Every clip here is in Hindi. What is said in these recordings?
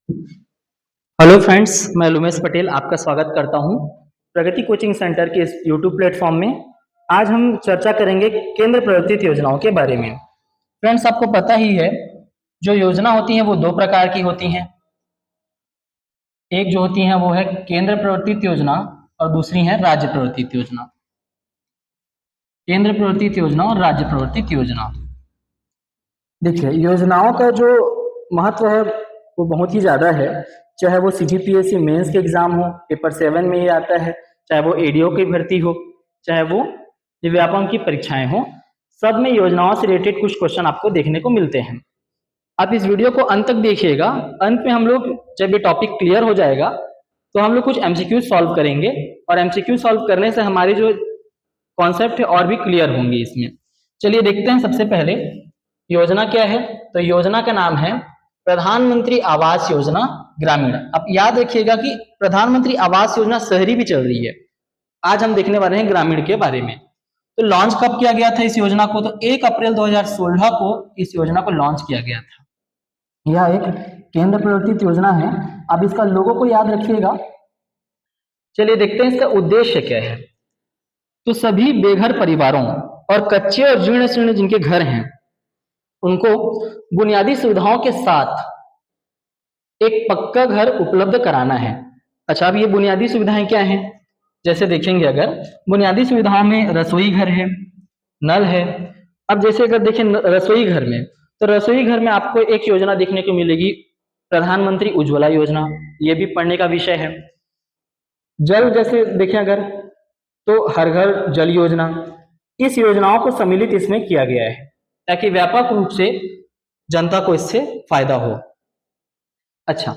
हेलो फ्रेंड्स, मैं लुमेश पटेल आपका स्वागत करता हूं प्रगति कोचिंग सेंटर के इस यूट्यूब प्लेटफॉर्म में। आज हम चर्चा करेंगे केंद्र प्रायोजित योजनाओं के बारे में। फ्रेंड्स, आपको पता ही है जो योजना होती है वो दो प्रकार की होती हैं। एक जो होती है वो है केंद्र प्रायोजित योजना और दूसरी है राज्य प्रायोजित योजना। केंद्र प्रायोजित योजना और राज्य प्रायोजित योजना। देखिए, योजनाओं का जो महत्व है वो बहुत ही ज़्यादा है। चाहे वो सीजीपीएससी मेंस के एग्जाम हो, पेपर 7 में ही आता है, चाहे वो एडीओ की भर्ती हो, चाहे वो दिव्यांगों की परीक्षाएं हो, सब में योजनाओं से रिलेटेड कुछ क्वेश्चन आपको देखने को मिलते हैं। आप इस वीडियो को अंत तक देखिएगा। अंत में हम लोग जब ये टॉपिक क्लियर हो जाएगा तो हम लोग कुछ एमसीक्यू सॉल्व करेंगे और एमसीक्यू सॉल्व करने से हमारी जो कॉन्सेप्ट है और भी क्लियर होंगे इसमें। चलिए देखते हैं। सबसे पहले योजना क्या है? तो योजना का नाम है प्रधानमंत्री आवास योजना ग्रामीण। अब याद रखिएगा कि प्रधानमंत्री आवास योजना शहरी भी चल रही है। आज हम देखने वाले हैं ग्रामीण के बारे में। तो लॉन्च कब किया गया था इस योजना को? तो 1 अप्रैल 2016 को इस योजना को लॉन्च किया गया था। यह एक केंद्र प्रायोजित योजना है। अब इसका लोगो को याद रखिएगा। चलिए देखते हैं इसका उद्देश्य क्या है। तो सभी बेघर परिवारों और कच्चे और जीर्ण शीर्ण जिनके घर हैं उनको बुनियादी सुविधाओं के साथ एक पक्का घर उपलब्ध कराना है। अच्छा, अब ये बुनियादी सुविधाएं क्या हैं? जैसे देखेंगे, अगर बुनियादी सुविधाओं में रसोई घर है, नल है। अब जैसे अगर देखें रसोई घर में, तो रसोई घर में आपको एक योजना देखने को मिलेगी, प्रधानमंत्री उज्ज्वला योजना। ये भी पढ़ने का विषय है। जल जैसे देखें अगर, तो हर घर जल योजना। इस योजनाओं को सम्मिलित इसमें किया गया है ताकि व्यापक रूप से जनता को इससे फायदा हो। अच्छा,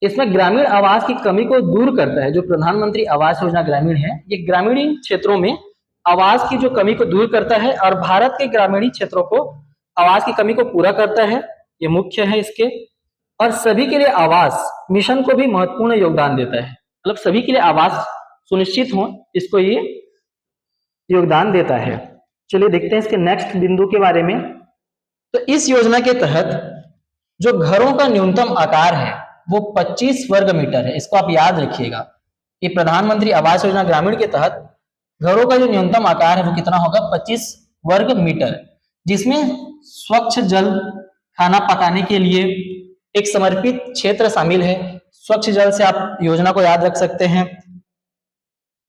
इसमें ग्रामीण आवास की कमी को दूर करता है। जो प्रधानमंत्री आवास योजना ग्रामीण है, ये ग्रामीण क्षेत्रों में आवास की जो कमी को दूर करता है और भारत के ग्रामीण क्षेत्रों को आवास की कमी को पूरा करता है। ये मुख्य है इसके। और सभी के लिए आवास मिशन को भी महत्वपूर्ण योगदान देता है। मतलब सभी के लिए आवास सुनिश्चित हो, इसको ये योगदान देता है। चलिए देखते हैं इसके नेक्स्ट बिंदु के बारे में। तो इस योजना के तहत जो घरों का न्यूनतम आकार है वो 25 वर्ग मीटर है। इसको आप याद रखिएगा कि प्रधानमंत्री आवास योजना ग्रामीण के तहत घरों का जो न्यूनतम आकार है वो कितना होगा? 25 वर्ग मीटर, जिसमें स्वच्छ जल, खाना पकाने के लिए एक समर्पित क्षेत्र शामिल है। स्वच्छ जल से आप योजना को याद रख सकते हैं।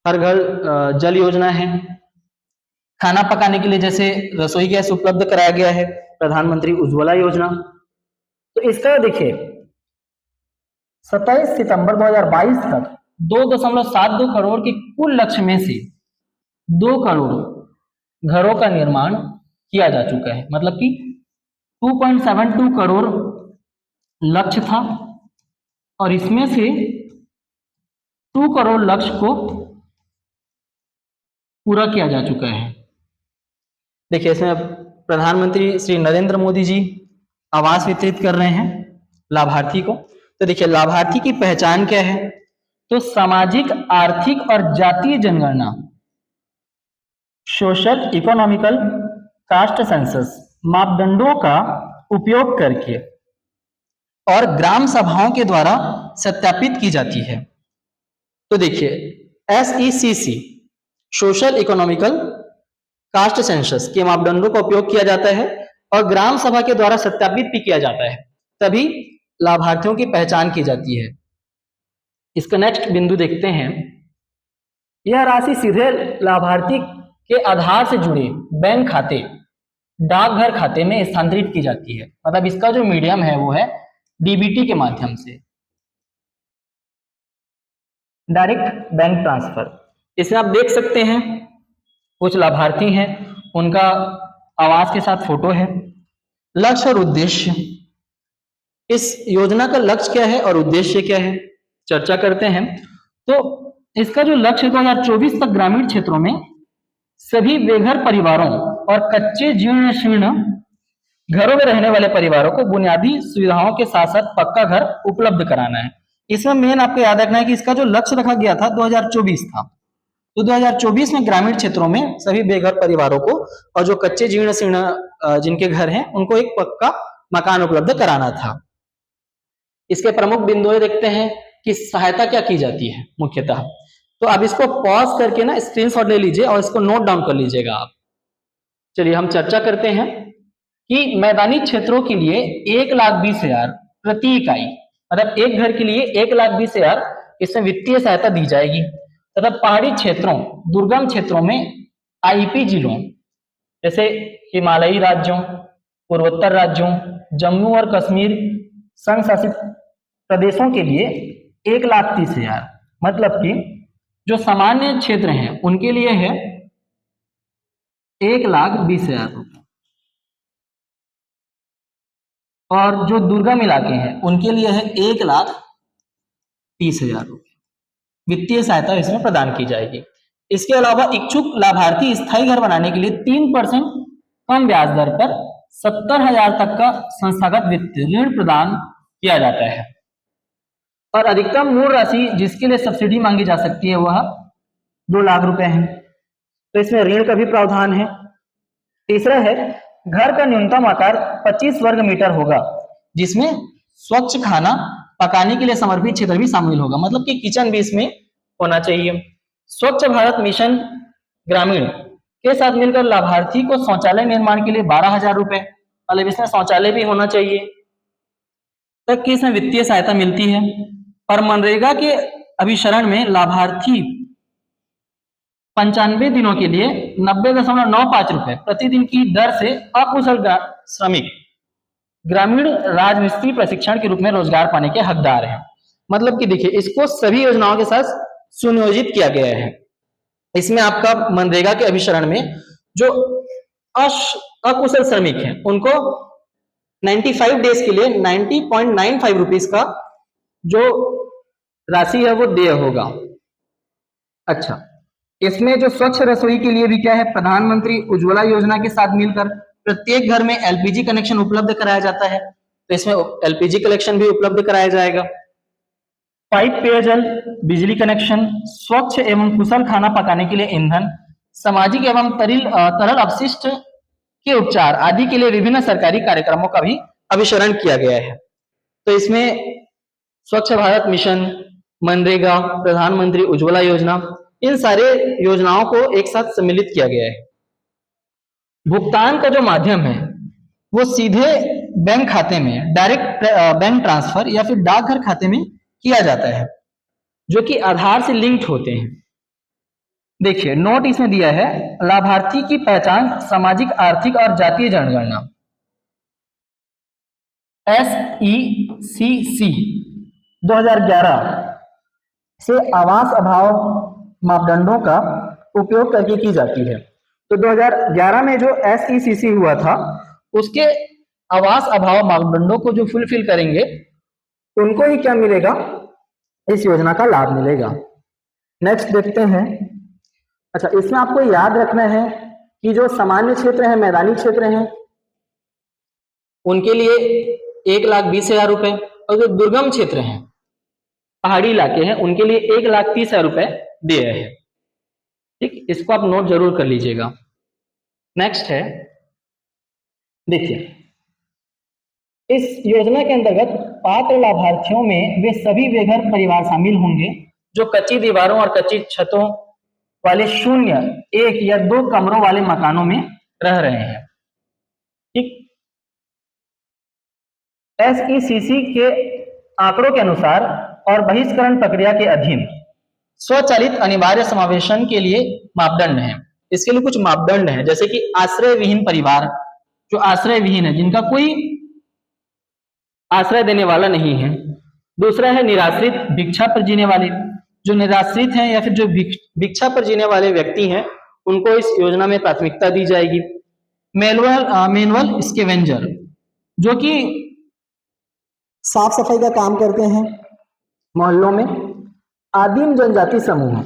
हर घर जल योजना है। खाना पकाने के लिए जैसे रसोई गैस उपलब्ध कराया गया है, प्रधानमंत्री उज्ज्वला योजना। तो इसका देखिए 27 सितंबर 2022 तक 2.72 करोड़ के कुल लक्ष्य में से 2 करोड़ घरों का निर्माण किया जा चुका है। मतलब कि 2.72 करोड़ लक्ष्य था और इसमें से 2 करोड़ लक्ष्य को पूरा किया जा चुका है। देखिए, इसमें प्रधानमंत्री श्री नरेंद्र मोदी जी आवास वितरित कर रहे हैं लाभार्थी को। तो देखिए, लाभार्थी की पहचान क्या है? तो सामाजिक, आर्थिक और जातीय जनगणना, सोशल इकोनॉमिकल कास्ट सेंसस मापदंडों का उपयोग करके और ग्राम सभाओं के द्वारा सत्यापित की जाती है। तो देखिए, SECC social economical caste census के मापदंडों का उपयोग किया जाता है और ग्राम सभा के द्वारा सत्यापित भी किया जाता है, तभी लाभार्थियों की पहचान की जाती है। इसका नेक्स्ट बिंदु देखते हैं। यह राशि सीधे लाभार्थी के आधार से जुड़े बैंक खाते, डाकघर खाते में स्थानांतरित की जाती है। मतलब इसका जो मीडियम है वो है डीबीटी के माध्यम से, डायरेक्ट बैंक ट्रांसफर। इसमें आप देख सकते हैं कुछ लाभार्थी हैं, उनका आवास के साथ फोटो है। लक्ष्य और उद्देश्य, इस योजना का लक्ष्य क्या है और उद्देश्य क्या है, चर्चा करते हैं। तो इसका जो लक्ष्य 2024 तक ग्रामीण क्षेत्रों में सभी बेघर परिवारों और कच्चे जीर्ण शीर्ण घरों में रहने वाले परिवारों को बुनियादी सुविधाओं के साथ साथ पक्का घर उपलब्ध कराना है। इसमें मेन आपको याद रखना है कि इसका जो लक्ष्य रखा गया था 2024 था। तो 2024 में ग्रामीण क्षेत्रों में सभी बेघर परिवारों को और जो कच्चे जीर्ण शीर्ण जिनके घर हैं उनको एक पक्का मकान उपलब्ध कराना था। इसके प्रमुख बिंदु देखते हैं कि सहायता क्या की जाती है मुख्यतः। तो आप इसको पॉज करके ना स्क्रीनशॉट ले लीजिए और इसको नोट डाउन कर लीजिएगा आप। चलिए हम चर्चा करते हैं कि मैदानी क्षेत्रों के लिए 1,20,000 प्रति इकाई, मतलब एक घर के लिए 1,20,000 इसमें वित्तीय सहायता दी जाएगी तथा पहाड़ी क्षेत्रों, दुर्गम क्षेत्रों में आईपी जिलों जैसे हिमालयी राज्यों, पूर्वोत्तर राज्यों, जम्मू और कश्मीर संघ शासित प्रदेशों के लिए 1,30,000, मतलब कि जो सामान्य क्षेत्र हैं उनके लिए है 1,20,000 रुपये और जो दुर्गम इलाके हैं उनके लिए है 1,30,000 रुपये वित्तीय सहायता इसमें प्रदान की जाएगी। इसके अलावा इच्छुक लाभार्थी स्थायी घर बनाने के लिए 3% कम ब्याज दर पर 70,000 तक का संस्थागत वित्त ऋण प्रदान किया जाता है और अधिकतम मूल राशि जिसके लिए सब्सिडी मांगी जा सकती है वह 2 लाख रुपए है। तो इसमें ऋण का भी प्रावधान है। तीसरा है घर का न्यूनतम आकार 25 वर्ग मीटर होगा जिसमें स्वच्छ खाना पकाने के लिए समर्पित क्षेत्र भी शामिल होगा, मतलब कि किचन भी इसमें होना चाहिए। स्वच्छ भारत मिशन ग्रामीण के साथ मिलकर लाभार्थी को शौचालय निर्माण के लिए 12,000 रुपए, मतलब इसमें शौचालय भी होना चाहिए, तक की इसमें वित्तीय सहायता मिलती है। और मनरेगा के अभिसरण में लाभार्थी 95 दिनों के लिए 90.95 रुपए प्रतिदिन की दर से अकुशल श्रमिक ग्रामीण राजमिस्त्री प्रशिक्षण के रूप में रोजगार पाने के हकदार हैं। मतलब कि देखिए इसको सभी योजनाओं के साथ सुनियोजित किया गया है। इसमें आपका मनरेगा के अभिसरण में जो अकुशल श्रमिक हैं उनको 95 डेज के लिए 90.95 रुपीज का जो राशि है वो देय होगा। अच्छा, इसमें जो स्वच्छ रसोई के लिए भी क्या है, प्रधानमंत्री उज्ज्वला योजना के साथ मिलकर प्रत्येक घर में एलपीजी कनेक्शन उपलब्ध कराया जाता है, तो इसमें एलपीजी कनेक्शन भी उपलब्ध कराया जाएगा। पाइप पेयजल, बिजली कनेक्शन, स्वच्छ एवं कुशल खाना पकाने के लिए ईंधन, सामाजिक एवं तरल अपशिष्ट के उपचार आदि के लिए विभिन्न सरकारी कार्यक्रमों का भी अभिसरण किया गया है। तो इसमें स्वच्छ भारत मिशन, मनरेगा, प्रधानमंत्री उज्ज्वला योजना, इन सारे योजनाओं को एक साथ सम्मिलित किया गया है। भुगतान का जो माध्यम है वो सीधे बैंक खाते में डायरेक्ट बैंक ट्रांसफर या फिर डाकघर खाते में किया जाता है जो कि आधार से लिंक्ड होते हैं। देखिए नोट इसमें दिया है, लाभार्थी की पहचान सामाजिक, आर्थिक और जातीय जनगणना SECC 2011 से आवास अभाव मापदंडों का उपयोग करके की जाती है। तो 2011 में जो SECC हुआ था उसके आवास अभाव मापदंडों को जो फुलफिल करेंगे उनको ही क्या मिलेगा, इस योजना का लाभ मिलेगा। नेक्स्ट देखते हैं। अच्छा, इसमें आपको याद रखना है कि जो सामान्य क्षेत्र है, मैदानी क्षेत्र हैं, उनके लिए 1,20,000 रुपए और जो दुर्गम क्षेत्र हैं, पहाड़ी इलाके हैं, उनके लिए 1,30,000 रुपए दिए हैं। ठीक, इसको आप नोट जरूर कर लीजिएगा। नेक्स्ट है, देखिए इस योजना के अंतर्गत पात्र लाभार्थियों में वे सभी बेघर परिवार शामिल होंगे जो कच्ची दीवारों और कच्ची छतों वाले 0, 1 या 2 कमरों वाले मकानों में रह रहे हैं। ठीक, SECC के आंकड़ों के अनुसार और बहिष्करण प्रक्रिया के अधीन स्वचालित अनिवार्य समावेशन के लिए मापदंड हैं। इसके लिए कुछ मापदंड हैं, जैसे कि आश्रय विहीन परिवार, जो आश्रय विहीन है, जिनका कोई आश्रय देने वाला नहीं है। दूसरा है निराश्रित, भिक्षा पर जीने वाले, जो निराश्रित हैं या फिर जो भिक्षा पर जीने वाले व्यक्ति हैं उनको इस योजना में प्राथमिकता दी जाएगी। मैनुअल स्कैवेंजर, जो कि साफ सफाई का काम करते हैं मोहल्लों में, आदिम जनजाति समूह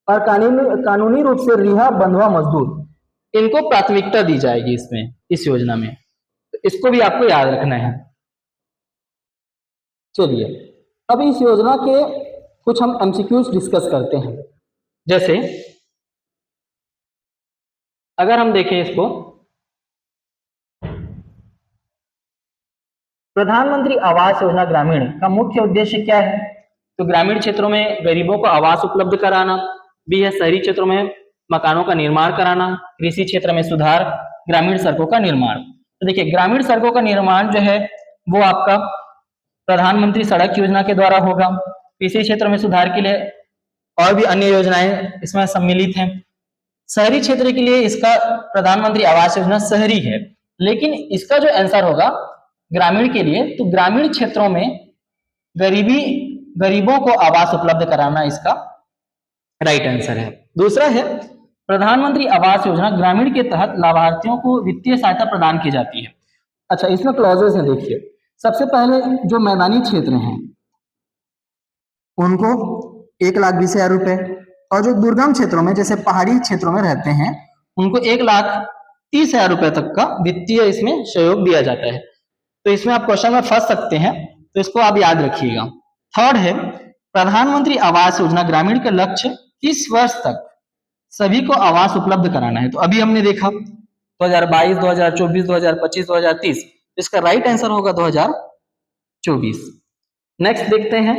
और कानूनी रूप से रिहा बंधुआ मजदूर, इनको प्राथमिकता दी जाएगी इसमें, इस योजना में। तो इसको भी आपको याद रखना है। चलिए अब इस योजना के कुछ हम एमसीक्यूज डिस्कस करते हैं। जैसे अगर हम देखें इसको, प्रधानमंत्री आवास योजना ग्रामीण का मुख्य उद्देश्य क्या है? तो ग्रामीण क्षेत्रों में गरीबों को आवास उपलब्ध कराना, बी है शहरी क्षेत्रों में मकानों का निर्माण कराना, कृषि क्षेत्र में सुधार, ग्रामीण सड़कों का निर्माण। तो देखिए ग्रामीण सड़कों का निर्माण जो है वो आपका प्रधानमंत्री सड़क योजना के द्वारा होगा। कृषि क्षेत्र में सुधार के लिए और भी अन्य योजनाएं इसमें सम्मिलित हैं। शहरी क्षेत्र के लिए इसका प्रधानमंत्री आवास योजना शहरी है, लेकिन इसका जो आंसर होगा ग्रामीण के लिए, तो ग्रामीण क्षेत्रों में गरीबों को आवास उपलब्ध कराना इसका राइट आंसर है। दूसरा है प्रधानमंत्री आवास योजना ग्रामीण के तहत लाभार्थियों को वित्तीय सहायता प्रदान की जाती है। अच्छा, इसमें क्लॉजेस हैं, देखिए सबसे पहले जो मैदानी क्षेत्र हैं उनको 1,20,000 रुपए, और जो दुर्गम क्षेत्रों में जैसे पहाड़ी क्षेत्रों में रहते हैं उनको 1,30,000 रुपए तक का वित्तीय इसमें सहयोग दिया जाता है। तो इसमें आप क्वेश्चन में फंस सकते हैं, तो इसको आप याद रखिएगा। थर्ड है प्रधानमंत्री आवास योजना ग्रामीण का लक्ष्य किस वर्ष तक सभी को आवास उपलब्ध कराना है। तो अभी हमने देखा 2022, 2024, 2025, 2030, इसका राइट आंसर होगा 2024। नेक्स्ट देखते हैं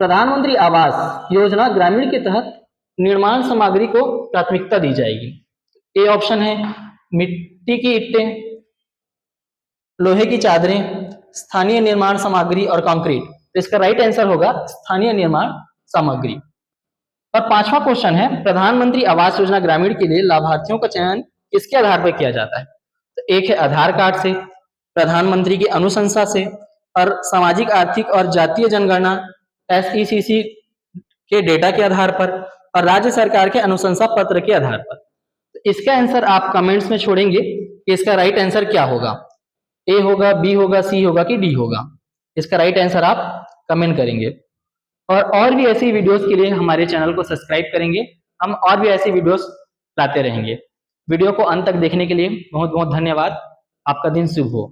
प्रधानमंत्री आवास योजना ग्रामीण के तहत निर्माण सामग्री को प्राथमिकता दी जाएगी। ए ऑप्शन है मिट्टी की ईंटें, लोहे की चादरें, स्थानीय निर्माण सामग्री और कंक्रीट। तो इसका राइट आंसर होगा स्थानीय निर्माण सामग्री। और पांचवा क्वेश्चन है प्रधानमंत्री आवास योजना ग्रामीण के लिए लाभार्थियों का चयन किसके आधार पर किया जाता है। तो एक है आधार कार्ड से, प्रधानमंत्री की अनुशंसा से, और सामाजिक आर्थिक और जातीय जनगणना SECC के डेटा के आधार पर, और राज्य सरकार के अनुशंसा पत्र के आधार पर। तो इसका आंसर आप कमेंट्स में छोड़ेंगे कि इसका राइट आंसर क्या होगा, ए होगा, बी होगा, सी होगा कि डी होगा। इसका राइट आंसर आप कमेंट करेंगे। और भी ऐसी वीडियोस के लिए हमारे चैनल को सब्सक्राइब करेंगे, हम और भी ऐसी वीडियोस लाते रहेंगे। वीडियो को अंत तक देखने के लिए बहुत बहुत धन्यवाद। आपका दिन शुभ हो।